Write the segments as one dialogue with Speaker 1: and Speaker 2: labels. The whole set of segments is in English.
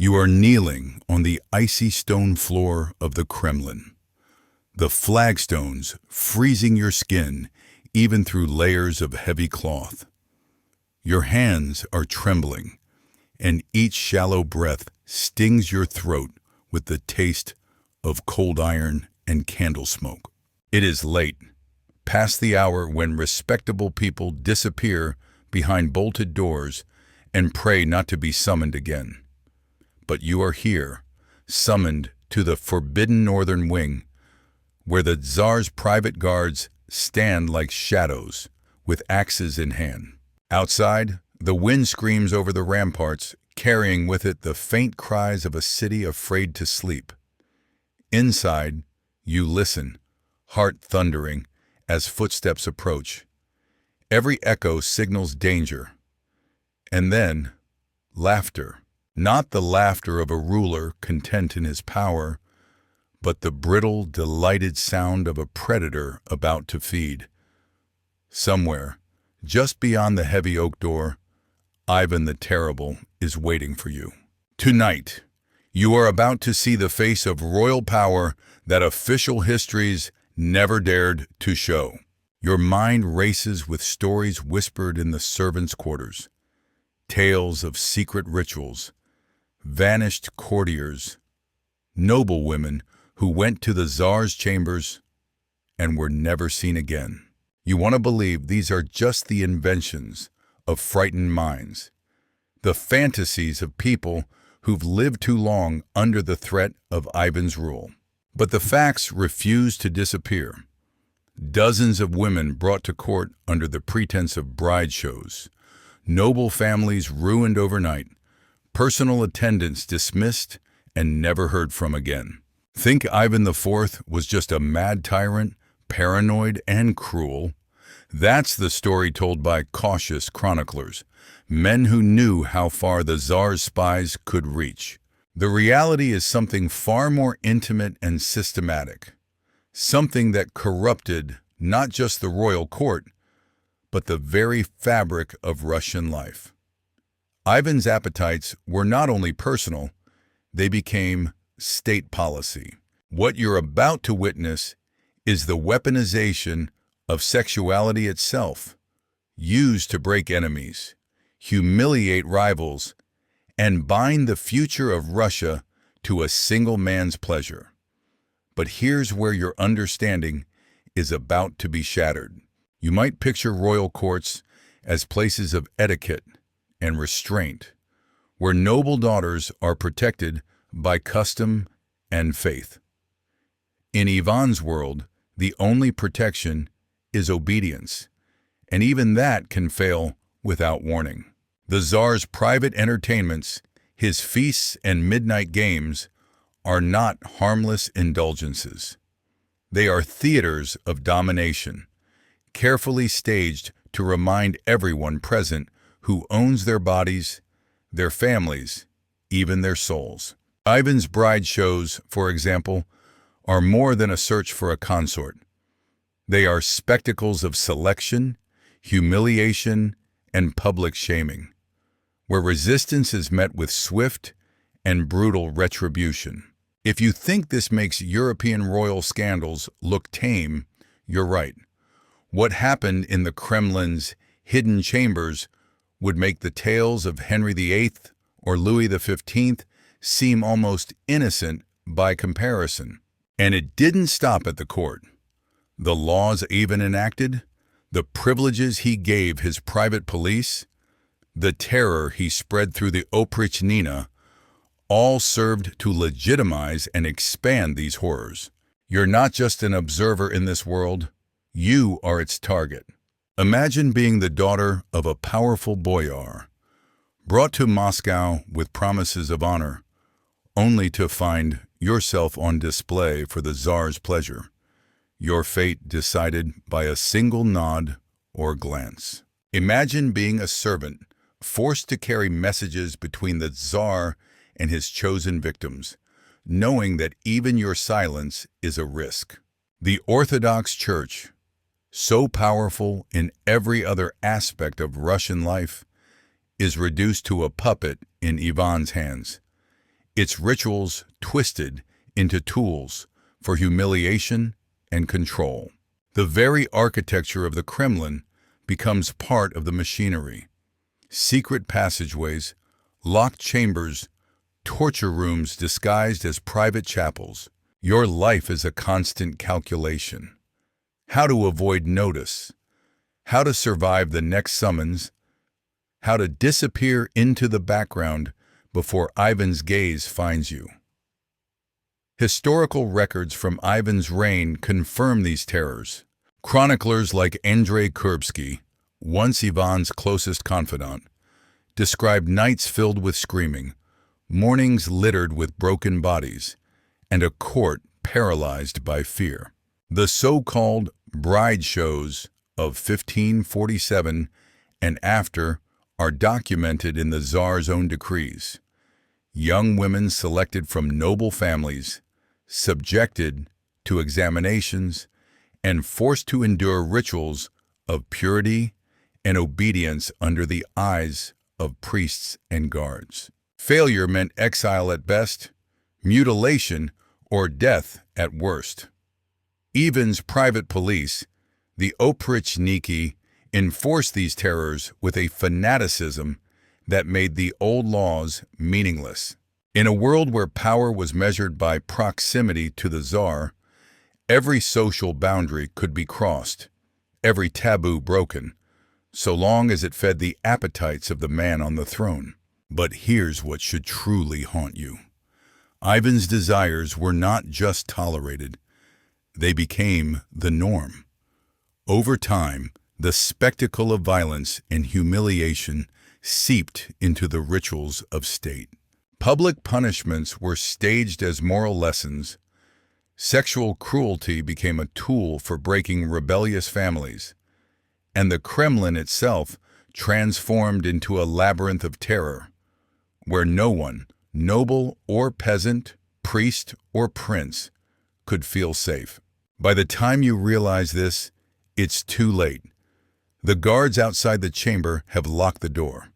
Speaker 1: You are kneeling on the icy stone floor of the Kremlin, the flagstones freezing your skin even through layers of heavy cloth. Your hands are trembling, and each shallow breath stings your throat with the taste of cold iron and candle smoke. It is late, past the hour when respectable people disappear behind bolted doors and pray not to be summoned again. But you are here, summoned to the forbidden northern wing, where the Tsar's private guards stand like shadows, with axes in hand. Outside, the wind screams over the ramparts, carrying with it the faint cries of a city afraid to sleep. Inside, you listen, heart thundering, as footsteps approach. Every echo signals danger. And then, laughter. Not the laughter of a ruler content in his power, but the brittle, delighted sound of a predator about to feed. Somewhere, just beyond the heavy oak door, Ivan the Terrible is waiting for you. Tonight, you are about to see the face of royal power that official histories never dared to show. Your mind races with stories whispered in the servants' quarters, tales of secret rituals, vanished courtiers, noble women who went to the Tsar's chambers and were never seen again. You want to believe these are just the inventions of frightened minds, the fantasies of people who've lived too long under the threat of Ivan's rule. But the facts refuse to disappear. Dozens of women brought to court under the pretense of bride shows, noble families ruined overnight, personal attendants dismissed and never heard from again. Think Ivan IV was just a mad tyrant, paranoid and cruel? That's the story told by cautious chroniclers, men who knew how far the Tsar's spies could reach. The reality is something far more intimate and systematic, something that corrupted not just the royal court, but the very fabric of Russian life. Ivan's appetites were not only personal, they became state policy. What you're about to witness is the weaponization of sexuality itself, used to break enemies, humiliate rivals, and bind the future of Russia to a single man's pleasure. But here's where your understanding is about to be shattered. You might picture royal courts as places of etiquette and restraint, where noble daughters are protected by custom and faith. In Ivan's world, the only protection is obedience, and even that can fail without warning. The Tsar's private entertainments, his feasts and midnight games, are not harmless indulgences. They are theaters of domination, carefully staged to remind everyone present who owns their bodies, their families, even their souls. Ivan's bride shows, for example, are more than a search for a consort. They are spectacles of selection, humiliation, and public shaming, where resistance is met with swift and brutal retribution. If you think this makes European royal scandals look tame, you're right. What happened in the Kremlin's hidden chambers would make the tales of Henry VIII or Louis XV seem almost innocent by comparison. And it didn't stop at the court. The laws Ivan enacted, the privileges he gave his private police, the terror he spread through the Oprichnina, all served to legitimize and expand these horrors. You're not just an observer in this world, you are its target. Imagine being the daughter of a powerful boyar, brought to Moscow with promises of honor, only to find yourself on display for the Tsar's pleasure, your fate decided by a single nod or glance. Imagine being a servant, forced to carry messages between the Tsar and his chosen victims, knowing that even your silence is a risk. The Orthodox Church, so powerful in every other aspect of Russian life, is reduced to a puppet in Ivan's hands, its rituals twisted into tools for humiliation and control. The very architecture of the Kremlin becomes part of the machinery. Secret passageways, locked chambers, torture rooms disguised as private chapels. Your life is a constant calculation. How to avoid notice, how to survive the next summons, how to disappear into the background before Ivan's gaze finds you. Historical records from Ivan's reign confirm these terrors. Chroniclers like Andrei Kurbsky, once Ivan's closest confidant, described nights filled with screaming, mornings littered with broken bodies, and a court paralyzed by fear. The so-called bride shows of 1547 and after are documented in the Tsar's own decrees. Young women selected from noble families, subjected to examinations, and forced to endure rituals of purity and obedience under the eyes of priests and guards. Failure meant exile at best, mutilation, or death at worst. Ivan's private police, the Oprichniki, enforced these terrors with a fanaticism that made the old laws meaningless. In a world where power was measured by proximity to the Tsar, every social boundary could be crossed, every taboo broken, so long as it fed the appetites of the man on the throne. But here's what should truly haunt you. Ivan's desires were not just tolerated, they became the norm. Over time, the spectacle of violence and humiliation seeped into the rituals of state. Public punishments were staged as moral lessons. Sexual cruelty became a tool for breaking rebellious families, and the Kremlin itself transformed into a labyrinth of terror, where no one, noble or peasant, priest or prince, could feel safe. By the time you realize this, it's too late. The guards outside the chamber have locked the door.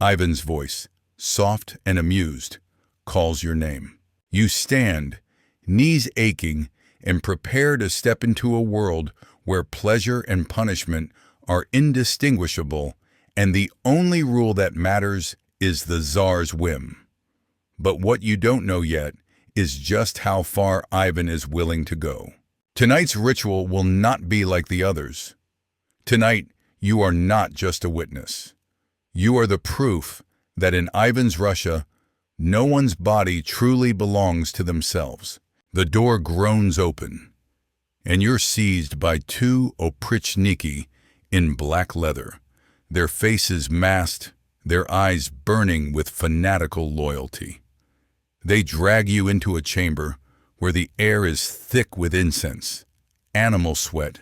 Speaker 1: Ivan's voice, soft and amused, calls your name. You stand, knees aching, and prepare to step into a world where pleasure and punishment are indistinguishable, and the only rule that matters is the Tsar's whim. But what you don't know yet is just how far Ivan is willing to go. Tonight's ritual will not be like the others. Tonight, you are not just a witness. You are the proof that in Ivan's Russia, no one's body truly belongs to themselves. The door groans open, and you're seized by two Oprichniki in black leather, their faces masked, their eyes burning with fanatical loyalty. They drag you into a chamber where the air is thick with incense, animal sweat,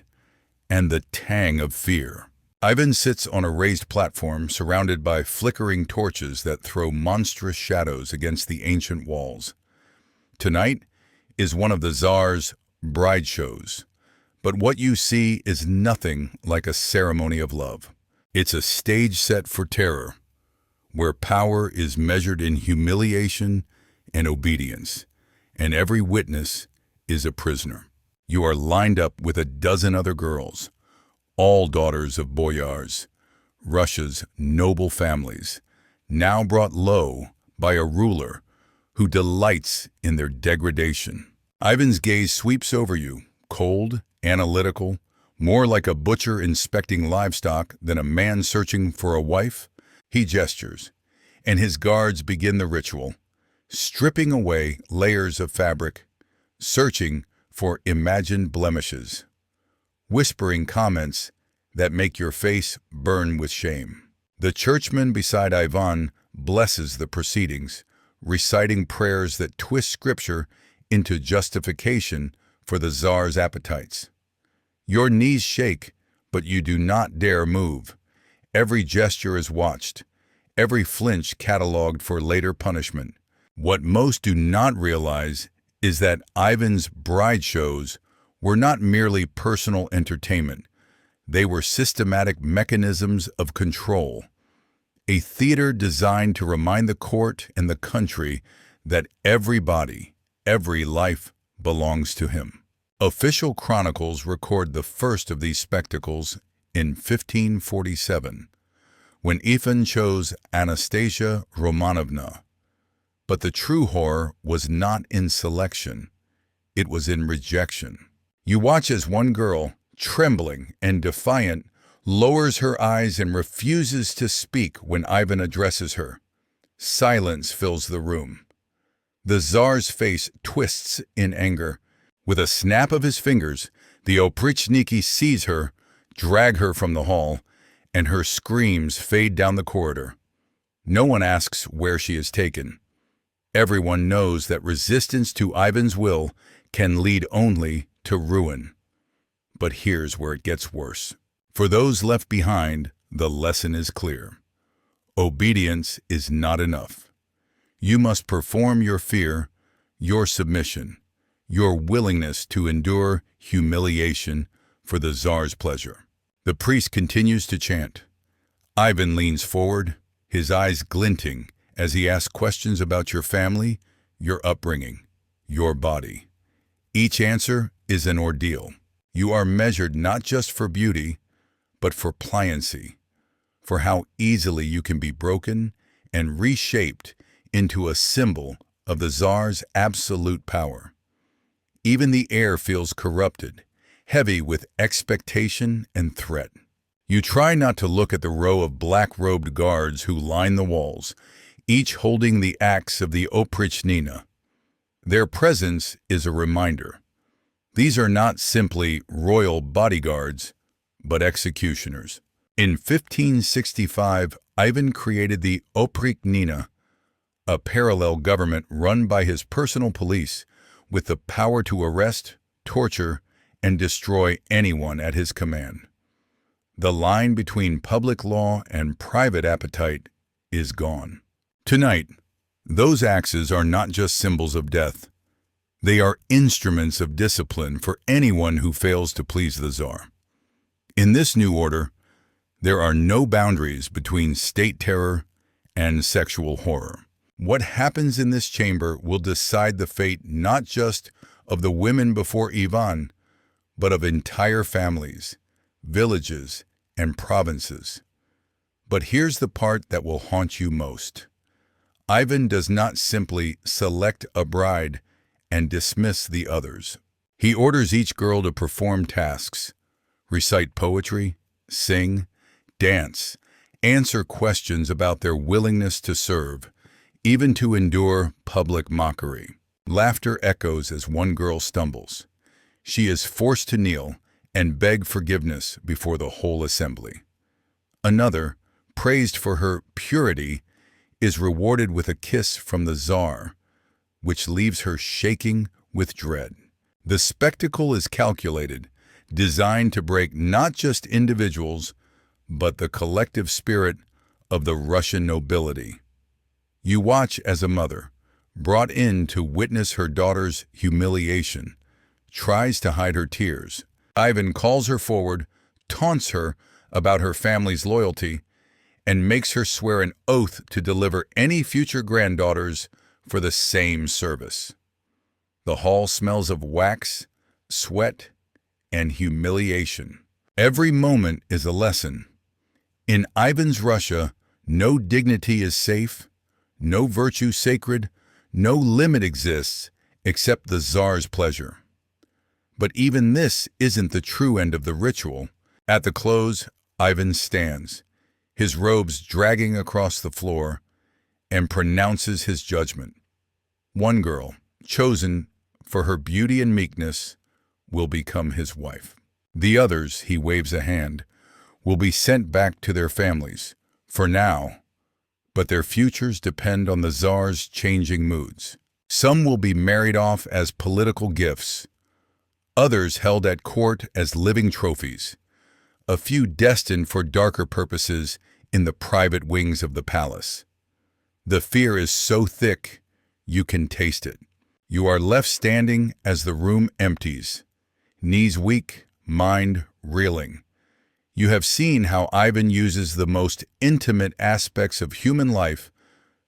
Speaker 1: and the tang of fear. Ivan sits on a raised platform surrounded by flickering torches that throw monstrous shadows against the ancient walls. Tonight is one of the Tsar's bride shows, but what you see is nothing like a ceremony of love. It's a stage set for terror, where power is measured in humiliation and obedience, and every witness is a prisoner. You are lined up with a dozen other girls, all daughters of boyars, Russia's noble families, now brought low by a ruler who delights in their degradation. Ivan's gaze sweeps over you, cold, analytical, more like a butcher inspecting livestock than a man searching for a wife. He gestures, and his guards begin the ritual, stripping away layers of fabric, searching for imagined blemishes, whispering comments that make your face burn with shame. The churchman beside Ivan blesses the proceedings, reciting prayers that twist scripture into justification for the Tsar's appetites. Your knees shake, but you do not dare move. Every gesture is watched, every flinch catalogued for later punishment. What most do not realize is that Ivan's bride shows were not merely personal entertainment. They were systematic mechanisms of control, a theater designed to remind the court and the country that every body, every life belongs to him. Official chronicles record the first of these spectacles in 1547, when Ivan chose Anastasia Romanovna. But the true horror was not in selection, it was in rejection. You watch as one girl, trembling and defiant, lowers her eyes and refuses to speak when Ivan addresses her. Silence fills the room. The Tsar's face twists in anger. With a snap of his fingers, the Oprichniki seize her, drag her from the hall, and her screams fade down the corridor. No one asks where she is taken. Everyone knows that resistance to Ivan's will can lead only to ruin. But here's where it gets worse. For those left behind, the lesson is clear. Obedience is not enough. You must perform your fear, your submission, your willingness to endure humiliation for the Tsar's pleasure. The priest continues to chant. Ivan leans forward, his eyes glinting as he asks questions about your family, your upbringing, your body. Each answer is an ordeal. You are measured not just for beauty, but for pliancy, for how easily you can be broken and reshaped into a symbol of the Tsar's absolute power. Even the air feels corrupted, heavy with expectation and threat. You try not to look at the row of black-robed guards who line the walls, each holding the axe of the Oprichnina. Their presence is a reminder. These are not simply royal bodyguards, but executioners. In 1565, Ivan created the Oprichnina, a parallel government run by his personal police with the power to arrest, torture, and destroy anyone at his command. The line between public law and private appetite is gone. Tonight, those axes are not just symbols of death. They are instruments of discipline for anyone who fails to please the Tsar. In this new order, there are no boundaries between state terror and sexual horror. What happens in this chamber will decide the fate not just of the women before Ivan, but of entire families, villages, and provinces. But here's the part that will haunt you most. Ivan does not simply select a bride and dismiss the others. He orders each girl to perform tasks, recite poetry, sing, dance, answer questions about their willingness to serve, even to endure public mockery. Laughter echoes as one girl stumbles. She is forced to kneel and beg forgiveness before the whole assembly. Another, praised for her purity, is rewarded with a kiss from the Tsar, which leaves her shaking with dread. The spectacle is calculated, designed to break not just individuals, but the collective spirit of the Russian nobility. You watch as a mother, brought in to witness her daughter's humiliation, tries to hide her tears. Ivan calls her forward, taunts her about her family's loyalty, and makes her swear an oath to deliver any future granddaughters for the same service. The hall smells of wax, sweat, and humiliation. Every moment is a lesson. In Ivan's Russia, no dignity is safe, no virtue sacred, no limit exists except the Tsar's pleasure. But even this isn't the true end of the ritual. At the close, Ivan stands, his robes dragging across the floor, and pronounces his judgment. One girl, chosen for her beauty and meekness, will become his wife. The others, he waves a hand, will be sent back to their families, for now, but their futures depend on the Tsar's changing moods. Some will be married off as political gifts, others held at court as living trophies, a few destined for darker purposes in the private wings of the palace. The fear is so thick, you can taste it. You are left standing as the room empties, knees weak, mind reeling. You have seen how Ivan uses the most intimate aspects of human life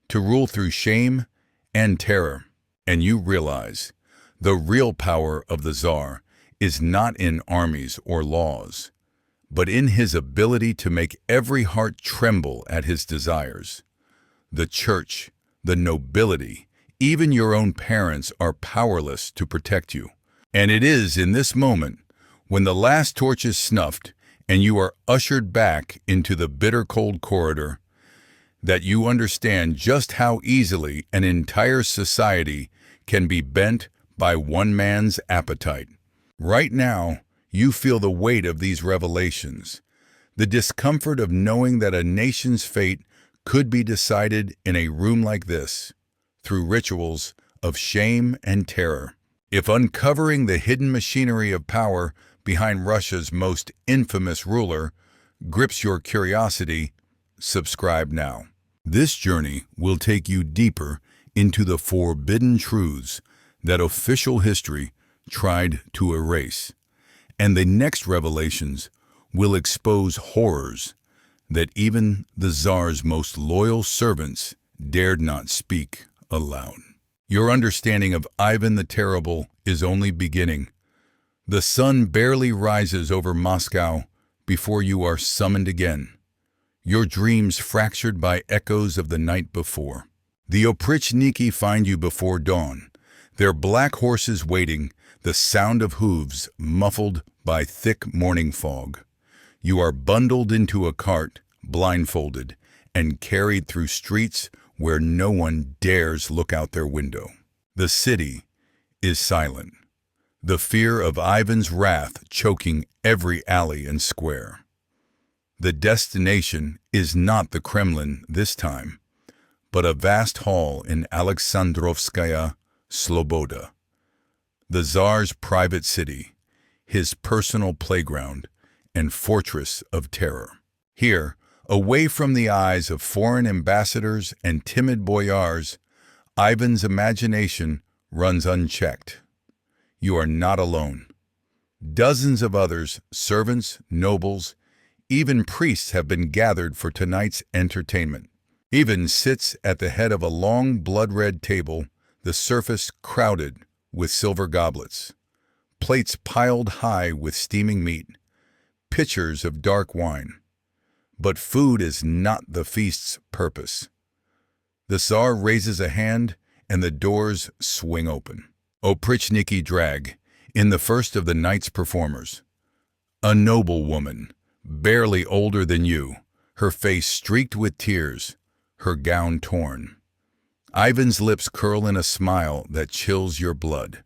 Speaker 1: to rule through shame and terror. And you realize the real power of the Tsar is not in armies or laws, but in his ability to make every heart tremble at his desires. The church, the nobility, even your own parents are powerless to protect you. And it is in this moment, when the last torch is snuffed and you are ushered back into the bitter cold corridor, that you understand just how easily an entire society can be bent by one man's appetite. Right now, you feel the weight of these revelations, the discomfort of knowing that a nation's fate could be decided in a room like this, through rituals of shame and terror. If uncovering the hidden machinery of power behind Russia's most infamous ruler grips your curiosity, subscribe now. This journey will take you deeper into the forbidden truths that official history tried to erase. And the next revelations will expose horrors that even the Tsar's most loyal servants dared not speak aloud. Your understanding of Ivan the Terrible is only beginning. The sun barely rises over Moscow before you are summoned again, your dreams fractured by echoes of the night before. The Oprichniki find you before dawn, their black horses waiting, the sound of hooves muffled by thick morning fog. You are bundled into a cart, blindfolded, and carried through streets where no one dares look out their window. The city is silent, the fear of Ivan's wrath choking every alley and square. The destination is not the Kremlin this time, but a vast hall in Alexandrovskaya Sloboda, the Tsar's private city, his personal playground and fortress of terror. Here, away from the eyes of foreign ambassadors and timid boyars, Ivan's imagination runs unchecked. You are not alone. Dozens of others, servants, nobles, even priests have been gathered for tonight's entertainment. Ivan sits at the head of a long blood-red table, the surface crowded with silver goblets, plates piled high with steaming meat, pitchers of dark wine. But food is not the feast's purpose. The Tsar raises a hand and the doors swing open. Oprichniki drag in the first of the night's performers. A noble woman, barely older than you, her face streaked with tears, her gown torn. Ivan's lips curl in a smile that chills your blood.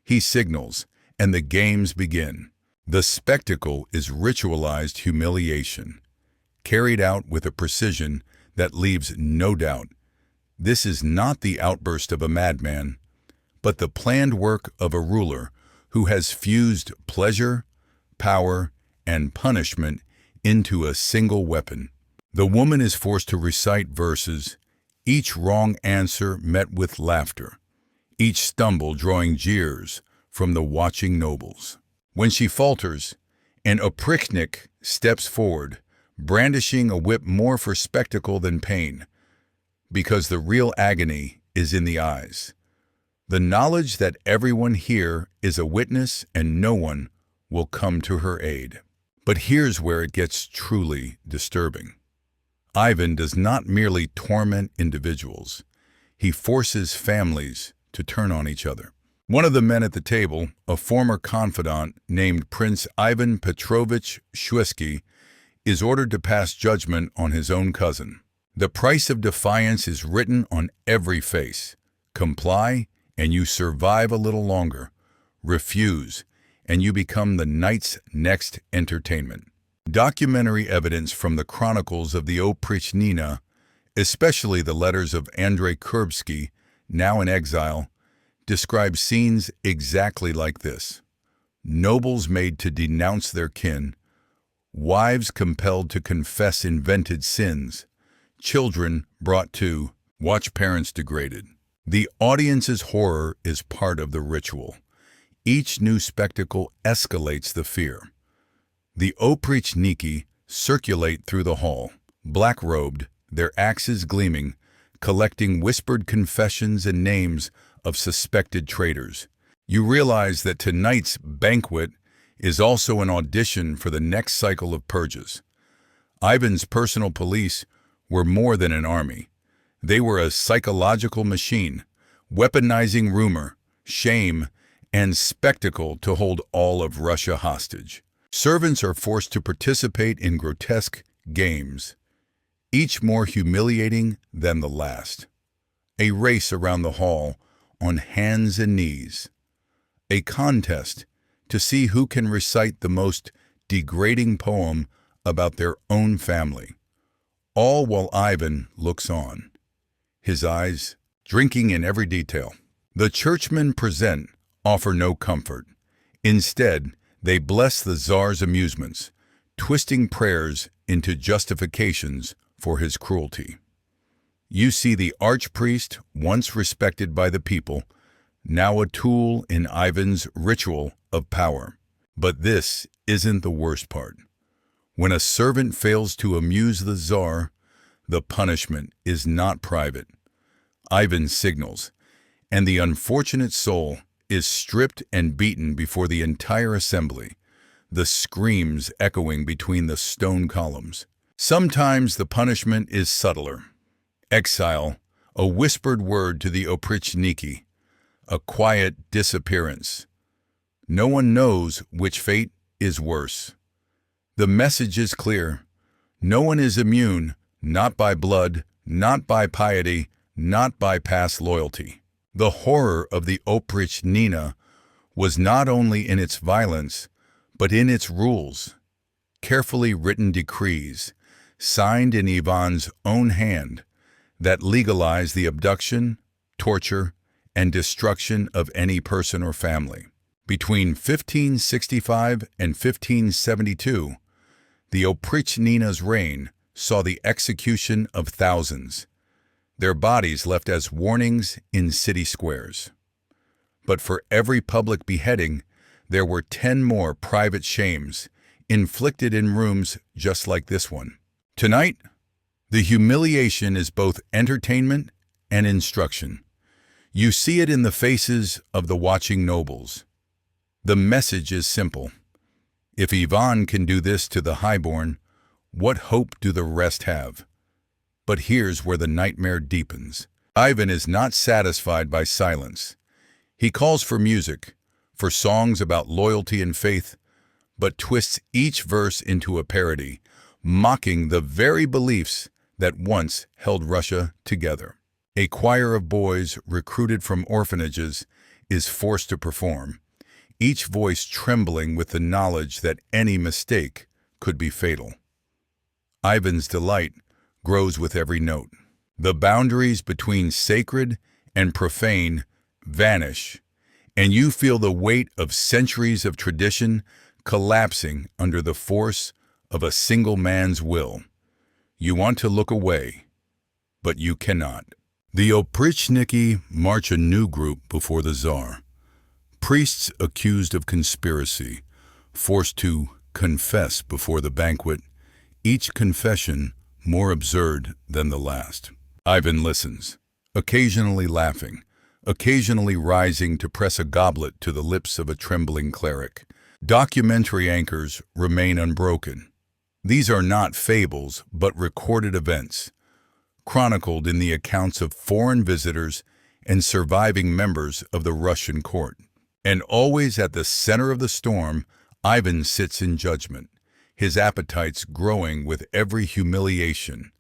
Speaker 1: He signals, and the games begin. The spectacle is ritualized humiliation, carried out with a precision that leaves no doubt. This is not the outburst of a madman, but the planned work of a ruler who has fused pleasure, power, and punishment into a single weapon. The woman is forced to recite verses, each wrong answer met with laughter, each stumble drawing jeers from the watching nobles. When she falters, an Oprichnik steps forward, brandishing a whip more for spectacle than pain, because the real agony is in the eyes. The knowledge that everyone here is a witness and no one will come to her aid. But here's where it gets truly disturbing. Ivan does not merely torment individuals. He forces families to turn on each other. One of the men at the table, a former confidant named Prince Ivan Petrovich Shuisky, is ordered to pass judgment on his own cousin. The price of defiance is written on every face. Comply, and you survive a little longer. Refuse, and you become the night's next entertainment. Documentary evidence from the chronicles of the Oprichnina, especially the letters of Andrei Kurbsky, now in exile, describe scenes exactly like this. Nobles made to denounce their kin, wives compelled to confess invented sins, children brought to watch parents degraded. The audience's horror is part of the ritual. Each new spectacle escalates the fear. The Oprichniki circulate through the hall, black-robed, their axes gleaming, collecting whispered confessions and names of suspected traitors. You realize that tonight's banquet is also an audition for the next cycle of purges. Ivan's personal police were more than an army. They were a psychological machine, weaponizing rumor, shame, and spectacle to hold all of Russia hostage. Servants are forced to participate in grotesque games, each more humiliating than the last. A race around the hall on hands and knees. A contest to see who can recite the most degrading poem about their own family. All while Ivan looks on, his eyes drinking in every detail. The churchmen present offer no comfort. Instead, they bless the Tsar's amusements, twisting prayers into justifications for his cruelty. You see the archpriest, once respected by the people, now a tool in Ivan's ritual of power. But this isn't the worst part. When a servant fails to amuse the Tsar, the punishment is not private. Ivan signals, and the unfortunate soul is stripped and beaten before the entire assembly, the screams echoing between the stone columns. Sometimes the punishment is subtler. Exile, a whispered word to the oprichniki, a quiet disappearance. No one knows which fate is worse. The message is clear. No one is immune, not by blood, not by piety, not by past loyalty. The horror of the oprichnina was not only in its violence, but in its rules. Carefully written decrees, signed in Ivan's own hand, that legalized the abduction, torture, and destruction of any person or family. Between 1565 and 1572, the oprichnina's reign saw the execution of thousands, their bodies left as warnings in city squares. But for every public beheading, there were 10 more private shames, inflicted in rooms just like this one. Tonight, the humiliation is both entertainment and instruction. You see it in the faces of the watching nobles. The message is simple. If Ivan can do this to the highborn, what hope do the rest have? But here's where the nightmare deepens. Ivan is not satisfied by silence. He calls for music, for songs about loyalty and faith, but twists each verse into a parody, mocking the very beliefs that once held Russia together. A choir of boys recruited from orphanages is forced to perform, each voice trembling with the knowledge that any mistake could be fatal. Ivan's delight grows with every note. The boundaries between sacred and profane vanish, and you feel the weight of centuries of tradition collapsing under the force of a single man's will. You want to look away, but you cannot. The oprichniki march a new group before the Tsar. Priests accused of conspiracy, forced to confess before the banquet, each confession more absurd than the last. Ivan listens, occasionally laughing, occasionally rising to press a goblet to the lips of a trembling cleric. Documentary anchors remain unbroken. These are not fables, but recorded events, chronicled in the accounts of foreign visitors and surviving members of the Russian court. And always at the center of the storm, Ivan sits in judgment, his appetites growing with every humiliation,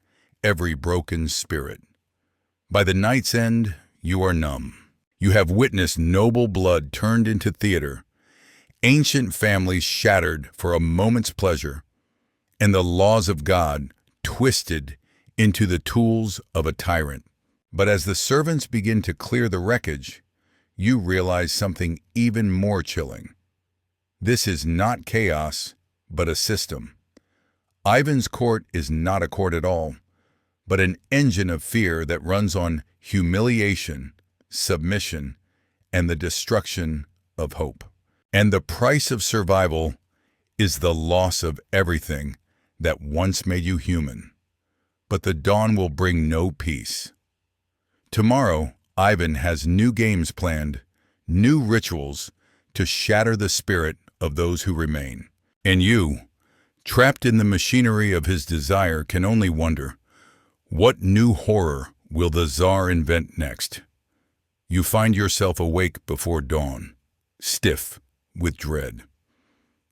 Speaker 1: every broken spirit. By the night's end, you are numb. You have witnessed noble blood turned into theater, ancient families shattered for a moment's pleasure, and the laws of God twisted into the tools of a tyrant. But as the servants begin to clear the wreckage, you realize something even more chilling. This is not chaos, but a system. Ivan's court is not a court at all, but an engine of fear that runs on humiliation, submission, and the destruction of hope. And the price of survival is the loss of everything that once made you human. But the dawn will bring no peace. Tomorrow, Ivan has new games planned, new rituals to shatter the spirit of those who remain. And you, trapped in the machinery of his desire, can only wonder, what new horror will the Tsar invent next? You find yourself awake before dawn, stiff with dread.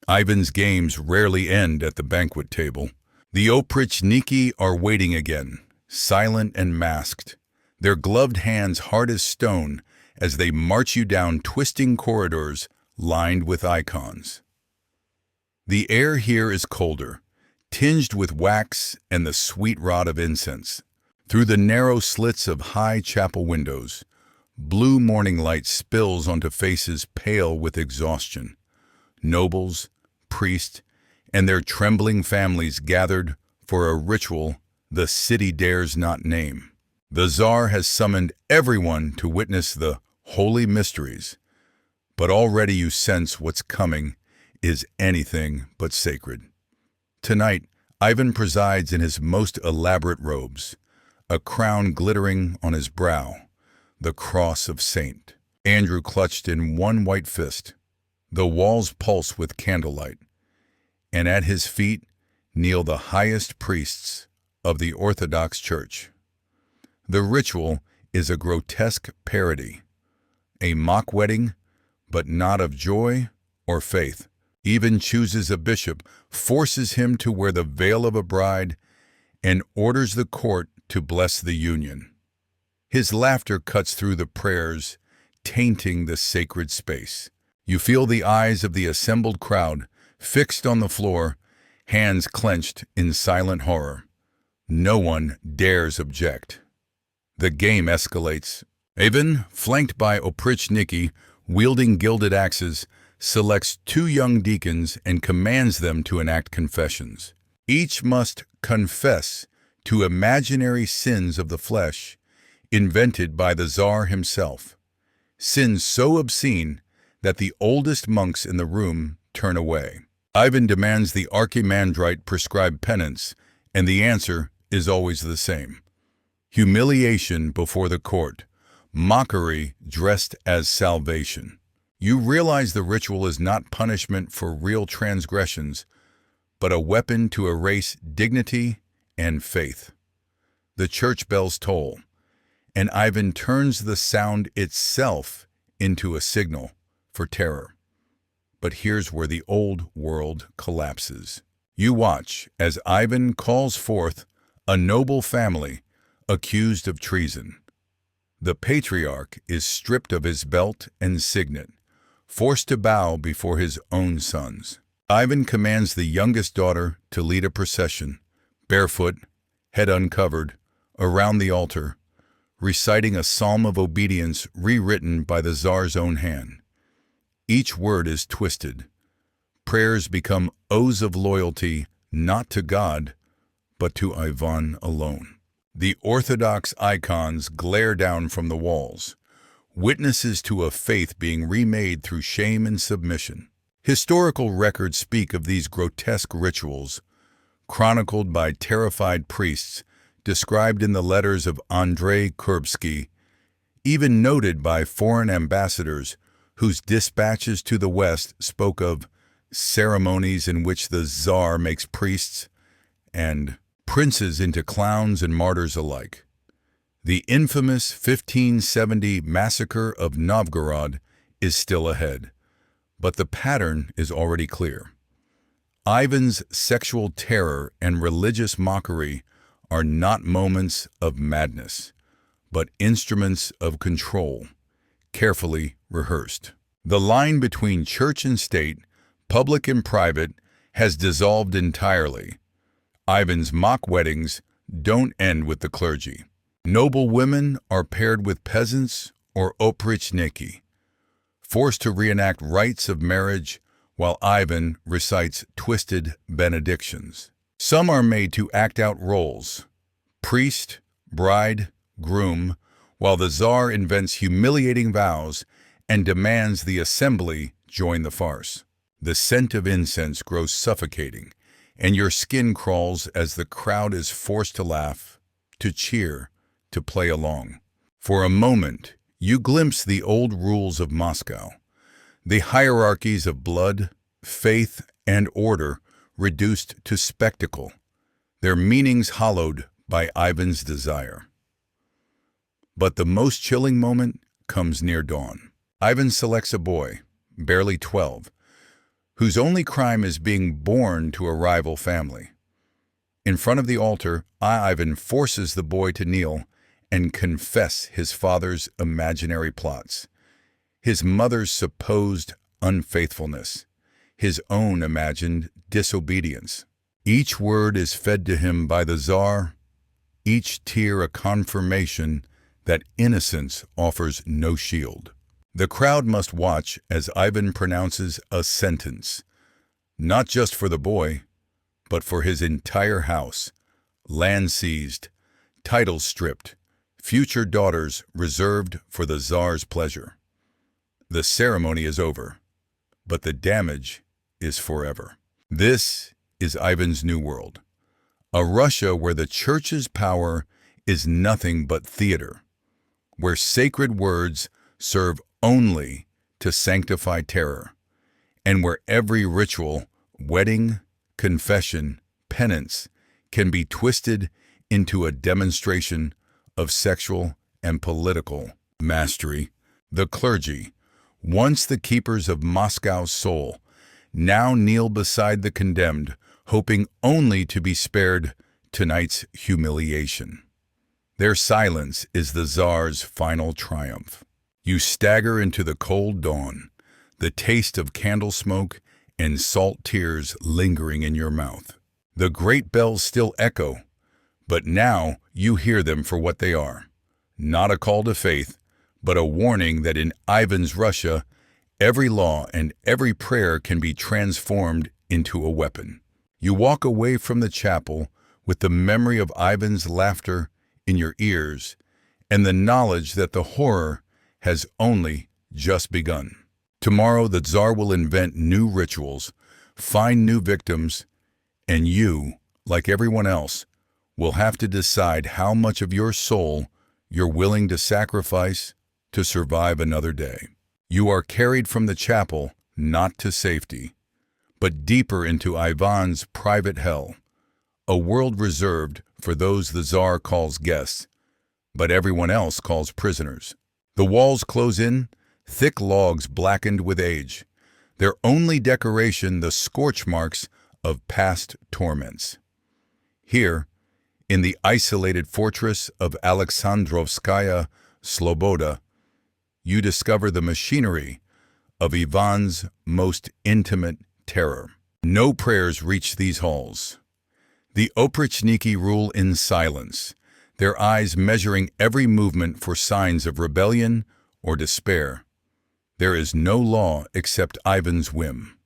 Speaker 1: Ivan's games rarely end at the banquet table. The Oprichniki are waiting again, silent and masked, their gloved hands hard as stone as they march you down twisting corridors lined with icons. The air here is colder, tinged with wax and the sweet rot of incense. Through the narrow slits of high chapel windows, blue morning light spills onto faces pale with exhaustion. Nobles, priests, and their trembling families gathered for a ritual the city dares not name. The Tsar has summoned everyone to witness the holy mysteries, but already you sense what's coming is anything but sacred. Tonight, Ivan presides in his most elaborate robes, a crown glittering on his brow, the cross of Saint Andrew clutched in one white fist. The walls pulse with candlelight, and at his feet kneel the highest priests of the Orthodox Church. The ritual is a grotesque parody, a mock wedding, but not of joy or faith. Ivan chooses a bishop, forces him to wear the veil of a bride, and orders the court to bless the union. His laughter cuts through the prayers, tainting the sacred space. You feel the eyes of the assembled crowd, fixed on the floor, hands clenched in silent horror. No one dares object. The game escalates. Ivan, flanked by Oprichniki, wielding gilded axes, selects two young deacons and commands them to enact confessions. Each must confess to imaginary sins of the flesh, invented by the Tsar himself. Sins so obscene that the oldest monks in the room turn away. Ivan demands the archimandrite prescribe penance, and the answer is always the same. Humiliation before the court, mockery dressed as salvation. You realize the ritual is not punishment for real transgressions, but a weapon to erase dignity and faith. The church bells toll, and Ivan turns the sound itself into a signal for terror. But here's where the old world collapses. You watch as Ivan calls forth a noble family accused of treason. The patriarch is stripped of his belt and signet, forced to bow before his own sons. Ivan commands the youngest daughter to lead a procession, barefoot, head uncovered, around the altar, reciting a psalm of obedience rewritten by the Tsar's own hand. Each word is twisted. Prayers become oaths of loyalty not to God, but to Ivan alone. The Orthodox icons glare down from the walls, witnesses to a faith being remade through shame and submission. Historical records speak of these grotesque rituals, chronicled by terrified priests, described in the letters of Andrei Kurbsky, even noted by foreign ambassadors whose dispatches to the West spoke of ceremonies in which the Tsar makes priests and princes into clowns and martyrs alike. The infamous 1570 massacre of Novgorod is still ahead, but the pattern is already clear. Ivan's sexual terror and religious mockery are not moments of madness, but instruments of control, carefully rehearsed. The line between church and state, public and private, has dissolved entirely. Ivan's mock weddings don't end with the clergy. Noble women are paired with peasants or oprichniki, forced to reenact rites of marriage while Ivan recites twisted benedictions. Some are made to act out roles, priest, bride, groom, while the Tsar invents humiliating vows and demands the assembly join the farce. The scent of incense grows suffocating, and your skin crawls as the crowd is forced to laugh, to cheer, to play along. For a moment, you glimpse the old rules of Moscow, the hierarchies of blood, faith, and order reduced to spectacle, their meanings hollowed by Ivan's desire. But the most chilling moment comes near dawn. Ivan selects a boy, barely 12, whose only crime is being born to a rival family. In front of the altar, Ivan forces the boy to kneel and confess his father's imaginary plots, his mother's supposed unfaithfulness, his own imagined disobedience. Each word is fed to him by the Tsar, each tear a confirmation that innocence offers no shield. The crowd must watch as Ivan pronounces a sentence, not just for the boy, but for his entire house, land seized, titles stripped, future daughters reserved for the Tsar's pleasure. The ceremony is over, but the damage is forever. This is Ivan's new world, a Russia where the church's power is nothing but theater, where sacred words serve only to sanctify terror, and where every ritual, wedding, confession, penance, can be twisted into a demonstration of sexual and political mastery. The clergy, once the keepers of Moscow's soul, now kneel beside the condemned, hoping only to be spared tonight's humiliation. Their silence is the Tsar's final triumph. You stagger into the cold dawn, the taste of candle smoke and salt tears lingering in your mouth. The great bells still echo, but now you hear them for what they are. Not a call to faith, but a warning that in Ivan's Russia, every law and every prayer can be transformed into a weapon. You walk away from the chapel with the memory of Ivan's laughter in your ears and the knowledge that the horror has only just begun. Tomorrow the Tsar will invent new rituals, find new victims, and you, like everyone else, will have to decide how much of your soul you're willing to sacrifice to survive another day. You are carried from the chapel not to safety, but deeper into Ivan's private hell, a world reserved for those the Tsar calls guests, but everyone else calls prisoners. The walls close in, thick logs blackened with age, their only decoration the scorch marks of past torments. Here, in the isolated fortress of Alexandrovskaya Sloboda, you discover the machinery of Ivan's most intimate terror. No prayers reach these halls. The Oprichniki rule in silence, their eyes measuring every movement for signs of rebellion or despair. There is no law except Ivan's whim.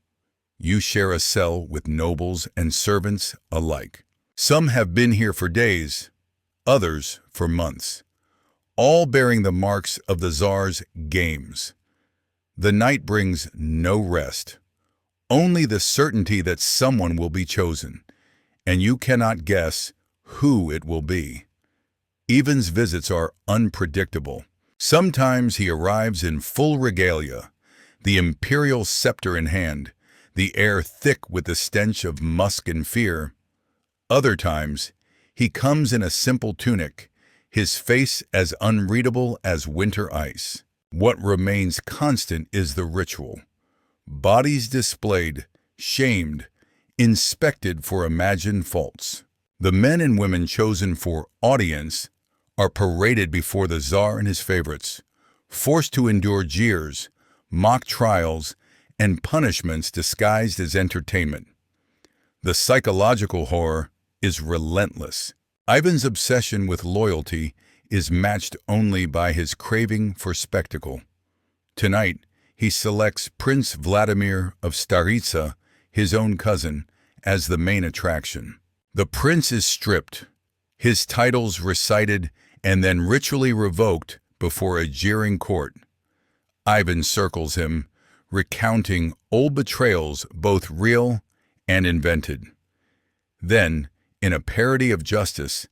Speaker 1: You share a cell with nobles and servants alike. Some have been here for days, others for months, all bearing the marks of the Tsar's games. The night brings no rest, only the certainty that someone will be chosen, and you cannot guess who it will be. Ivan's visits are unpredictable. Sometimes he arrives in full regalia, the imperial scepter in hand, the air thick with the stench of musk and fear. Other times, he comes in a simple tunic, his face as unreadable as winter ice. What remains constant is the ritual. Bodies displayed, shamed, inspected for imagined faults. The men and women chosen for audience are paraded before the Tsar and his favorites, forced to endure jeers, mock trials, and punishments disguised as entertainment. The psychological horror is relentless. Ivan's obsession with loyalty is matched only by his craving for spectacle. Tonight, he selects Prince Vladimir of Staritsa, his own cousin, as the main attraction. The prince is stripped, his titles recited and then ritually revoked before a jeering court. Ivan circles him, recounting old betrayals both real and invented. Then, in a parody of justice,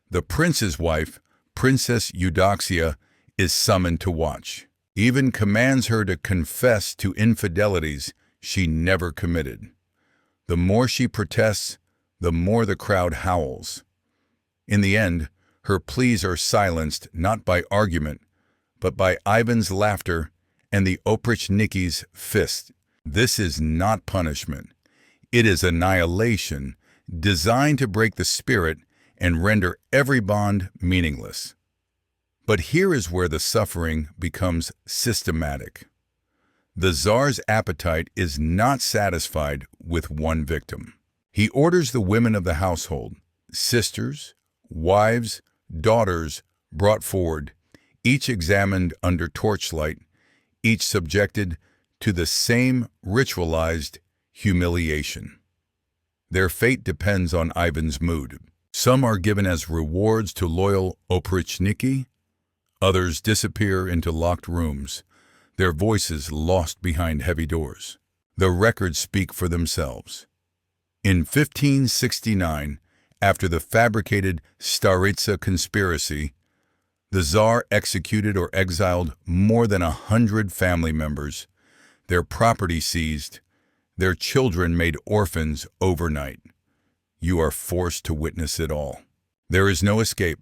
Speaker 1: the prince's wife, Princess Eudoxia, is summoned to watch, even commands her to confess to infidelities she never committed. The more she protests, the more the crowd howls. In the end, her pleas are silenced not by argument, but by Ivan's laughter and the Oprichnike's fist. This is not punishment. It is annihilation, designed to break the spirit and render every bond meaningless. But here is where the suffering becomes systematic. The Tsar's appetite is not satisfied with one victim. He orders the women of the household, sisters, wives, daughters, brought forward, each examined under torchlight, each subjected to the same ritualized humiliation. Their fate depends on Ivan's mood. Some are given as rewards to loyal Oprichniki, others disappear into locked rooms, their voices lost behind heavy doors. The records speak for themselves. In 1569, after the fabricated Staritsa conspiracy, the Tsar executed or exiled more than 100 family members, their property seized, their children made orphans overnight. You are forced to witness it all. There is no escape.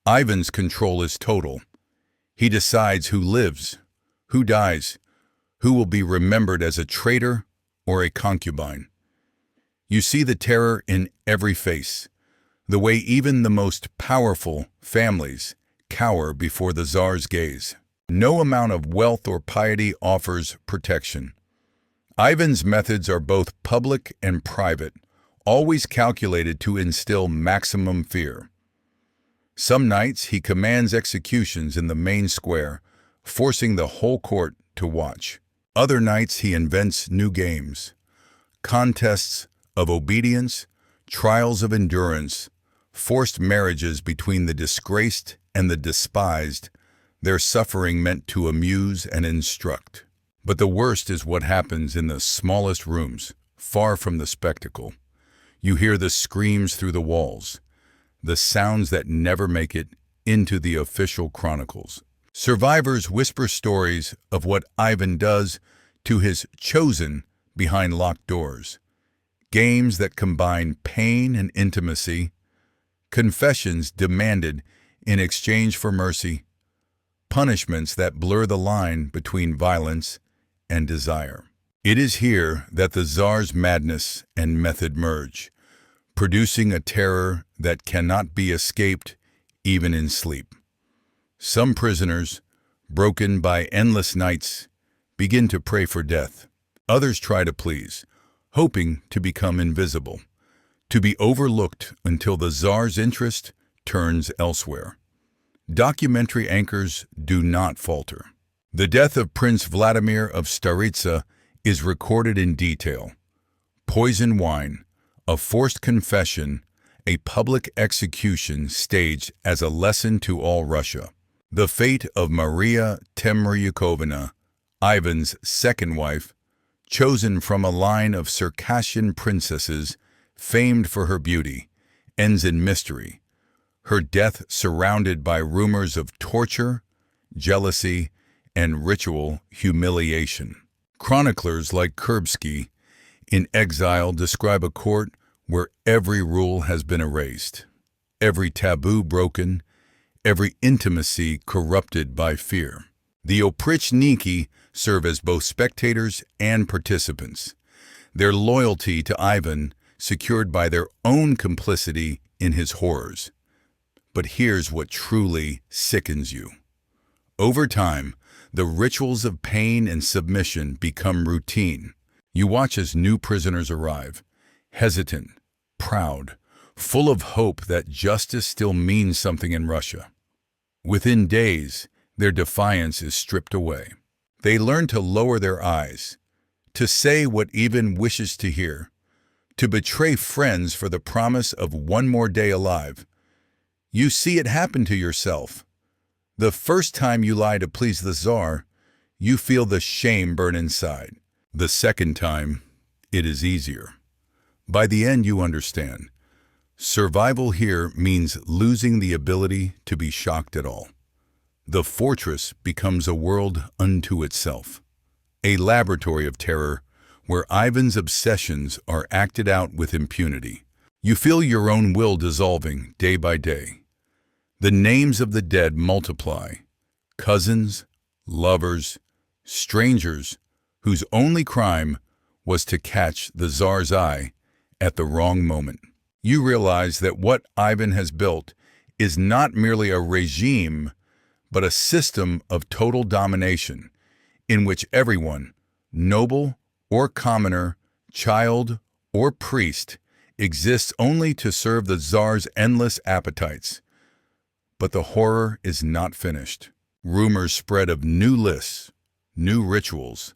Speaker 1: Ivan's control is total. He decides who lives, who dies, who will be remembered as a traitor or a concubine. You see the terror in every face, the way even the most powerful families cower before the Tsar's gaze. No amount of wealth or piety offers protection. Ivan's methods are both public and private, always calculated to instill maximum fear. Some nights he commands executions in the main square, forcing the whole court to watch. Other nights he invents new games, contests of obedience, trials of endurance, forced marriages between the disgraced and the despised, their suffering meant to amuse and instruct. But the worst is what happens in the smallest rooms, far from the spectacle. You hear the screams through the walls, the sounds that never make it into the official chronicles. Survivors whisper stories of what Ivan does to his chosen behind locked doors. Games that combine pain and intimacy, confessions demanded in exchange for mercy, punishments that blur the line between violence and desire. It is here that the Tsar's madness and method merge, producing a terror that cannot be escaped even in sleep. Some prisoners, broken by endless nights, begin to pray for death. Others try to please, hoping to become invisible, to be overlooked until the Tsar's interest turns elsewhere. Documentary anchors do not falter. The death of Prince Vladimir of Staritsa is recorded in detail. Poison wine, a forced confession, a public execution staged as a lesson to all Russia. The fate of Maria Temryukovna, Ivan's second wife, chosen from a line of Circassian princesses famed for her beauty, ends in mystery, her death surrounded by rumors of torture, jealousy, and ritual humiliation. Chroniclers like Kurbsky, in exile, describe a court where every rule has been erased, every taboo broken, every intimacy corrupted by fear. The Oprichniki serve as both spectators and participants, their loyalty to Ivan secured by their own complicity in his horrors. But here's what truly sickens you. Over time, the rituals of pain and submission become routine. You watch as new prisoners arrive, hesitant, proud, full of hope that justice still means something in Russia. Within days, their defiance is stripped away. They learn to lower their eyes, to say what Ivan wishes to hear, to betray friends for the promise of one more day alive. You see it happen to yourself. The first time you lie to please the Tsar, you feel the shame burn inside. The second time, it is easier. By the end, you understand. Survival here means losing the ability to be shocked at all. The fortress becomes a world unto itself, a laboratory of terror where Ivan's obsessions are acted out with impunity. You feel your own will dissolving day by day. The names of the dead multiply, cousins, lovers, strangers whose only crime was to catch the Tsar's eye at the wrong moment. You realize that what Ivan has built is not merely a regime, but a system of total domination in which everyone, noble or commoner, child or priest, exists only to serve the Tsar's endless appetites. But the horror is not finished. Rumors spread of new lists, new rituals.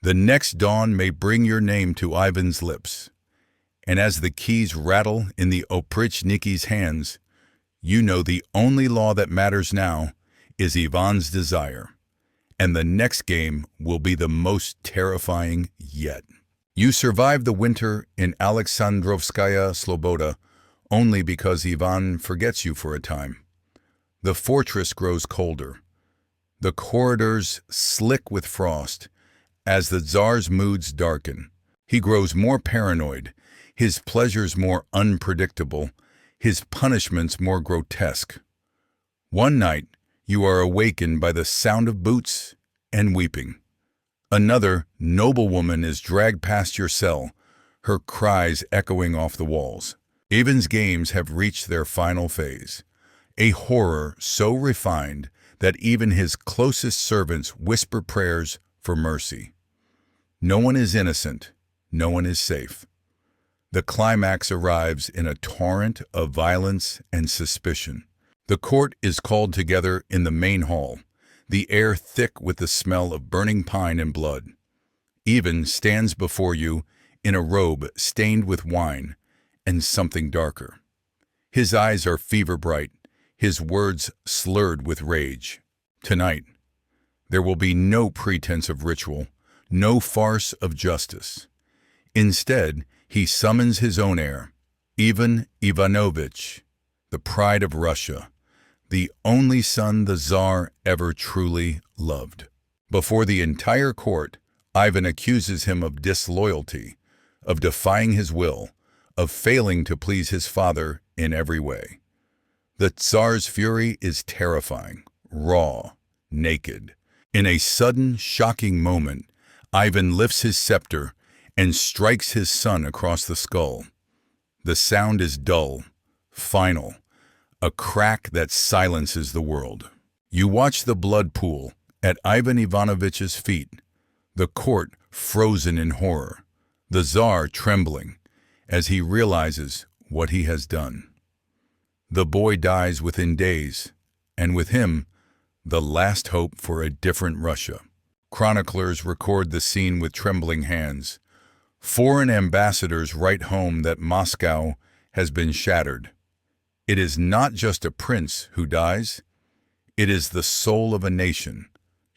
Speaker 1: The next dawn may bring your name to Ivan's lips, and as the keys rattle in the Oprichniki's hands, you know the only law that matters now is Ivan's desire, and the next game will be the most terrifying yet. You survive the winter in Alexandrovskaya Sloboda only because Ivan forgets you for a time. The fortress grows colder. The corridors slick with frost as the Tsar's moods darken. He grows more paranoid, his pleasures more unpredictable, his punishments more grotesque. One night, you are awakened by the sound of boots and weeping. Another noblewoman is dragged past your cell, her cries echoing off the walls. Ivan's games have reached their final phase, a horror so refined that even his closest servants whisper prayers for mercy. No one is innocent, no one is safe. The climax arrives in a torrent of violence and suspicion. The court is called together in the main hall, the air thick with the smell of burning pine and blood. Ivan stands before you in a robe stained with wine and something darker. His eyes are fever-bright, his words slurred with rage. Tonight, there will be no pretense of ritual, no farce of justice. Instead, he summons his own heir, Ivan Ivanovich, the pride of Russia, the only son the Tsar ever truly loved. Before the entire court, Ivan accuses him of disloyalty, of defying his will, of failing to please his father in every way. The Tsar's fury is terrifying, raw, naked. In a sudden, shocking moment, Ivan lifts his scepter and strikes his son across the skull. The sound is dull, final, a crack that silences the world. You watch the blood pool at Ivan Ivanovich's feet, the court frozen in horror, the Tsar trembling as he realizes what he has done. The boy dies within days, and with him, the last hope for a different Russia. Chroniclers record the scene with trembling hands. Foreign ambassadors write home that Moscow has been shattered. It is not just a prince who dies, it is the soul of a nation,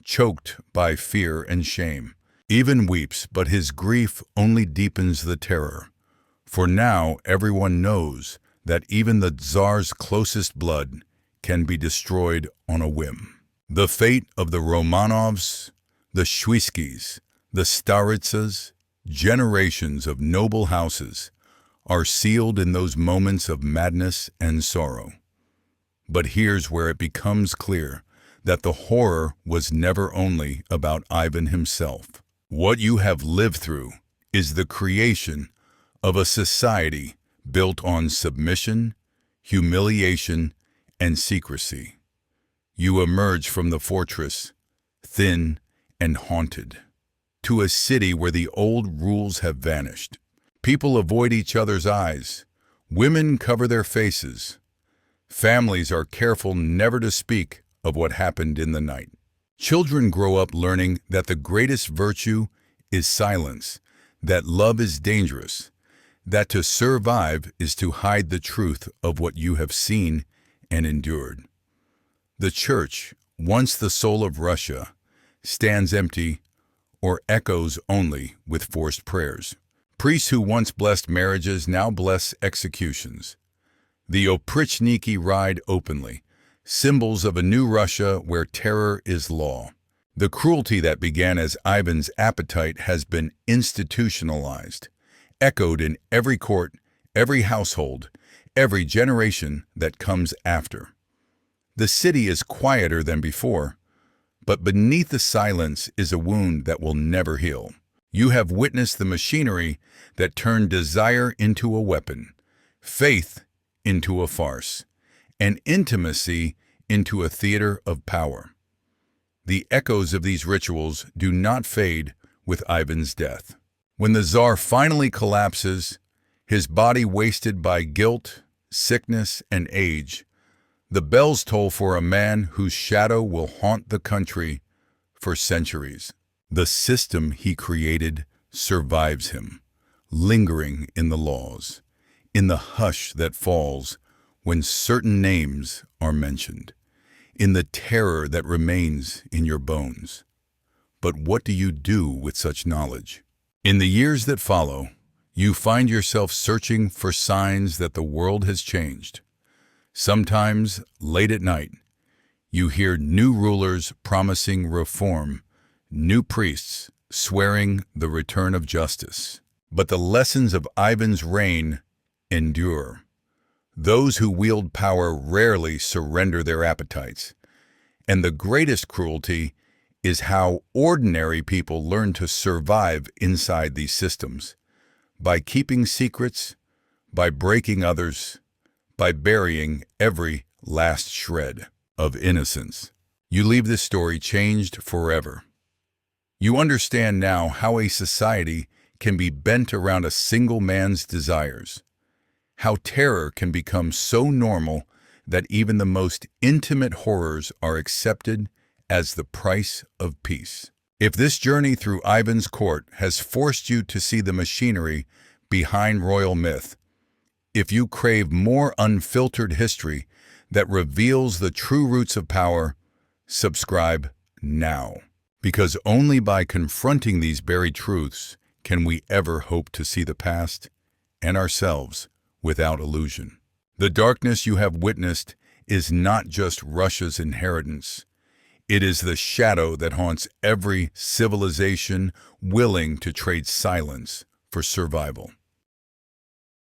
Speaker 1: choked by fear and shame. Ivan weeps, but his grief only deepens the terror. For now everyone knows that even the Tsar's closest blood can be destroyed on a whim. The fate of the Romanovs, the Shuiskys, the Staritsas, generations of noble houses, are sealed in those moments of madness and sorrow. But here's where it becomes clear that the horror was never only about Ivan himself. What you have lived through is the creation of a society built on submission, humiliation, and secrecy. You emerge from the fortress, thin and haunted, to a city where the old rules have vanished. People avoid each other's eyes. Women cover their faces. Families are careful never to speak of what happened in the night. Children grow up learning that the greatest virtue is silence, that love is dangerous, that to survive is to hide the truth of what you have seen and endured. The church, once the soul of Russia, stands empty or echoes only with forced prayers. Priests who once blessed marriages now bless executions. The Oprichniki ride openly, symbols of a new Russia where terror is law. The cruelty that began as Ivan's appetite has been institutionalized, echoed in every court, every household, every generation that comes after. The city is quieter than before, but beneath the silence is a wound that will never heal. You have witnessed the machinery that turned desire into a weapon, faith into a farce, and intimacy into a theater of power. The echoes of these rituals do not fade with Ivan's death. When the Tsar finally collapses, his body wasted by guilt, sickness, and age, the bells toll for a man whose shadow will haunt the country for centuries. The system he created survives him, lingering in the laws, in the hush that falls when certain names are mentioned, in the terror that remains in your bones. But what do you do with such knowledge? In the years that follow, you find yourself searching for signs that the world has changed. Sometimes, late at night, you hear new rulers promising reform, new priests swearing the return of justice. But the lessons of Ivan's reign endure. Those who wield power rarely surrender their appetites. And the greatest cruelty is how ordinary people learn to survive inside these systems. By keeping secrets, by breaking others, by burying every last shred of innocence. You leave this story changed forever. You understand now how a society can be bent around a single man's desires, how terror can become so normal that even the most intimate horrors are accepted as the price of peace. If this journey through Ivan's court has forced you to see the machinery behind royal myth, if you crave more unfiltered history that reveals the true roots of power, subscribe now. Because only by confronting these buried truths can we ever hope to see the past and ourselves without illusion. The darkness you have witnessed is not just Russia's inheritance. It is the shadow that haunts every civilization willing to trade silence for survival.